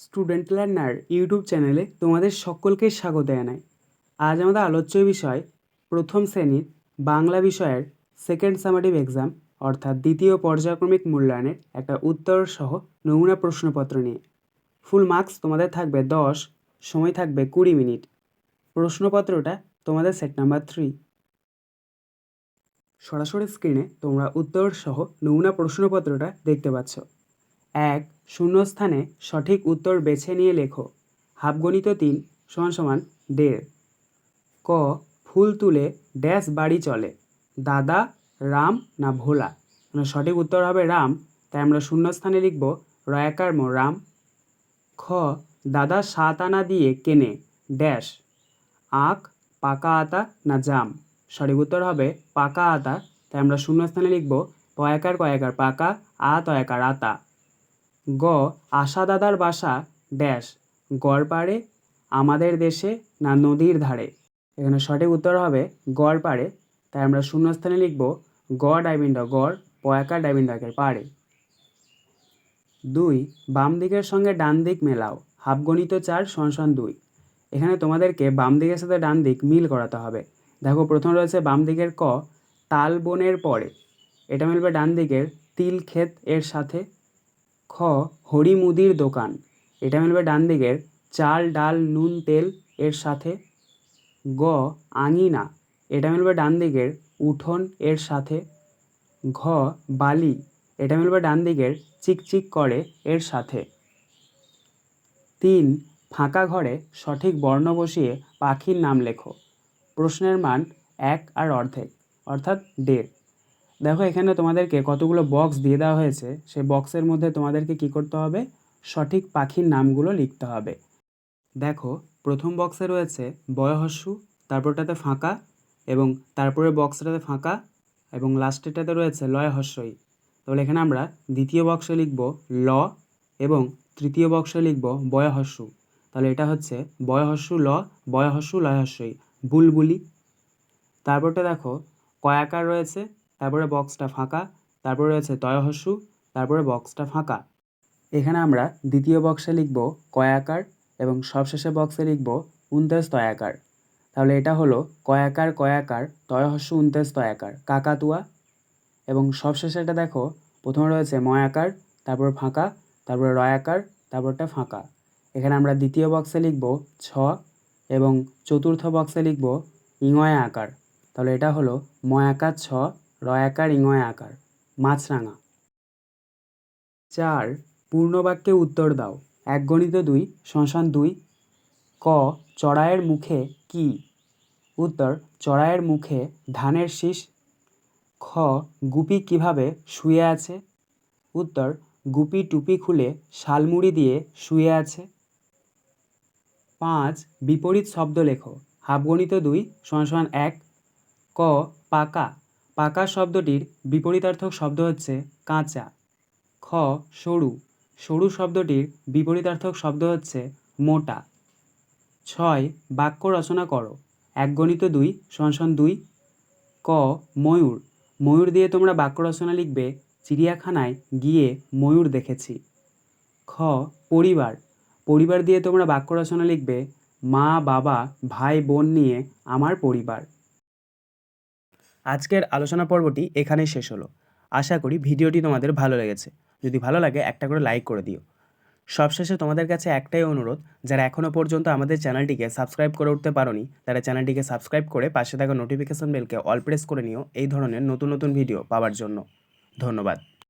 Student learner YouTube চ্যানেলে তোমাদের সকলকে স্বাগত জানাই। আজ আমাদের আলোচ্য বিষয় প্রথম শ্রেণীর বাংলা বিষয়ের সেকেন্ড সামেটিভ এক্সাম অর্থাৎ দ্বিতীয় পর্যায়ক্রমিক মূল্যায়নের একটা উত্তর সহ নমুনা প্রশ্নপত্র নিয়ে। ফুল মার্কস তোমাদের থাকবে 10, সময় থাকবে 20 মিনিট। প্রশ্নপত্রটা তোমাদের সেট নাম্বার 3। সরাসরি স্ক্রিনে তোমরা উত্তর সহ নমুনা প্রশ্নপত্রটা দেখতে পাচ্ছ। 1. শূন্যস্থানে সঠিক উত্তর বেছে নিয়ে লেখো। হাফগণিত 3 = 1.5। ক. ফুল তুলে ড্যাশ বাড়ি চলে, দাদা, রাম না ভোলা? মানে সঠিক উত্তর হবে রাম, তাই আমরা শূন্যস্থানে লিখব রয়াকার ম রাম। খ. দাদা 7 আনা দিয়ে কেনে ড্যাশ, আখ, পাকা আতা না জাম? সঠিক উত্তর হবে পাকা আতা, তাই আমরা শূন্যস্থানে লিখব পয়াকার কয়াকার পাকা, আ তয়াকার আতা। গ. আশা দাদার বাসা ড্যাশ, গড়পাড়ে, আমাদের দেশে না নদীর ধারে? এখানে সঠিক উত্তর হবে গড়পাড়ে, তাই আমরা শূন্যস্থানে লিখব গ ডাইবিন্ড গড়, পয়াকার ডাইবিন্ড পাড়ে। 2. বাম দিকের সঙ্গে ডান দিক মেলাও। হাফগণিত 4 = 2। এখানে তোমাদেরকে বাম দিকের সাথে ডান দিক মিল করাতে হবে। দেখো, প্রথম রয়েছে বাম দিকের ক, তাল বনের পরে, এটা মিলবে ডান দিকের তিল ক্ষেত এর সাথে। খ. হরি মুদির দোকান, এটা মিলবে ডান দিকের চাল ডাল নুন তেল এর সাথে। গ. আঙিনা, এটা মিলবে ডান দিকের উঠোন এর সাথে। ঘ. বালি, এটা মিলবে ডান দিকের চিকচিক করে এর সাথে। 3. ফাঁকা ঘরে সঠিক বর্ণ বসিয়ে পাখির নাম লেখো। প্রশ্নের মান 1 আর অর্ধেক অর্থাৎ 1.5। দেখো, এখানে তোমাদেরকে কতগুলো বক্স দিয়ে দেওয়া হয়েছে, সেই বক্সের মধ্যে তোমাদেরকে কি করতে হবে, সঠিক পাখির নামগুলো লিখতে হবে। দেখো, প্রথম বক্সে রয়েছে বয়হস্যু, তারপরটাতে ফাঁকা, এবং তারপরে বক্সটাতে ফাঁকা, এবং লাস্টেরটাতে রয়েছে লয় হস্যই। তাহলে এখানে আমরা দ্বিতীয় বক্সে লিখব ল, এবং তৃতীয় বক্সে লিখব বয়হস্যু। তাহলে এটা হচ্ছে বয়হস্যু ল, বয়হস্যু লয় হস্যই, বুলবুলি। তারপরটা দেখো কয়াকার রয়েছে, তারপরে বক্সটা ফাঁকা, তারপরে রয়েছে তয়হস্যু, তারপরে বক্সটা ফাঁকা। এখানে আমরা দ্বিতীয় বক্সে লিখব কয়াকার, এবং সবশেষে বক্সে লিখব 29 তয়াকার। তাহলে এটা হলো কয়াকার কয়াকার তয়হস্যু 29 তয়াকার, কাকাতুয়া। এবং সবশেষে এটা দেখো, প্রথমে রয়েছে ময়াকার, তারপর ফাঁকা, তারপরে রয়াকার, তারপরটা ফাঁকা। এখানে আমরা দ্বিতীয় বক্সে লিখব ছ, এবং চতুর্থ বক্সে লিখব ইঙয় আকার। তাহলে এটা হলো ময়াকার ছ, রয়াকার ইঙয় আকার, মাছরাঙা। 4. পূর্ণবাক্যে উত্তর দাও। 1 × 2 = 2। ক. চড়াইয়ের মুখে কি? উত্তর, চড়াইয়ের মুখে ধানের শীষ। খ. গুপি কিভাবে শুয়ে আছে? উত্তর, গুপি টুপি খুলে শালমুড়ি দিয়ে শুয়ে আছে। 5. বিপরীত শব্দ লেখো। হাফগণিত 2 = 1। ক. পাকা, পাকা শব্দটির বিপরীতার্থক শব্দ হচ্ছে কাঁচা। খ. সরু, সরু শব্দটির বিপরীতার্থক শব্দ হচ্ছে মোটা। 6. বাক্য রচনা করো। 1 × 2 = 2। ক. ময়ূর, ময়ূর দিয়ে তোমরা বাক্য রচনা লিখবে চিড়িয়াখানায় গিয়ে ময়ূর দেখেছি। খ. পরিবার, পরিবার দিয়ে তোমরা বাক্য রচনা লিখবে মা বাবা ভাই বোন নিয়ে আমার পরিবার। আজকের আলোচনা পর্বটি এখানেই শেষ হলো। আশা করি ভিডিওটি তোমাদের ভালো লেগেছে। যদি ভালো লাগে একটা করে লাইক করে দিও। সবশেষে তোমাদের কাছে একটাই অনুরোধ, যারা এখনও পর্যন্ত আমাদের চ্যানেলটিকে সাবস্ক্রাইব করে উঠতে পারোনি, তারা চ্যানেলটিকে সাবস্ক্রাইব করে পাশে থাকা নোটিফিকেশন বেলকে অল প্রেস করে নিও এই ধরনের নতুন নতুন ভিডিও পাওয়ার জন্য। ধন্যবাদ।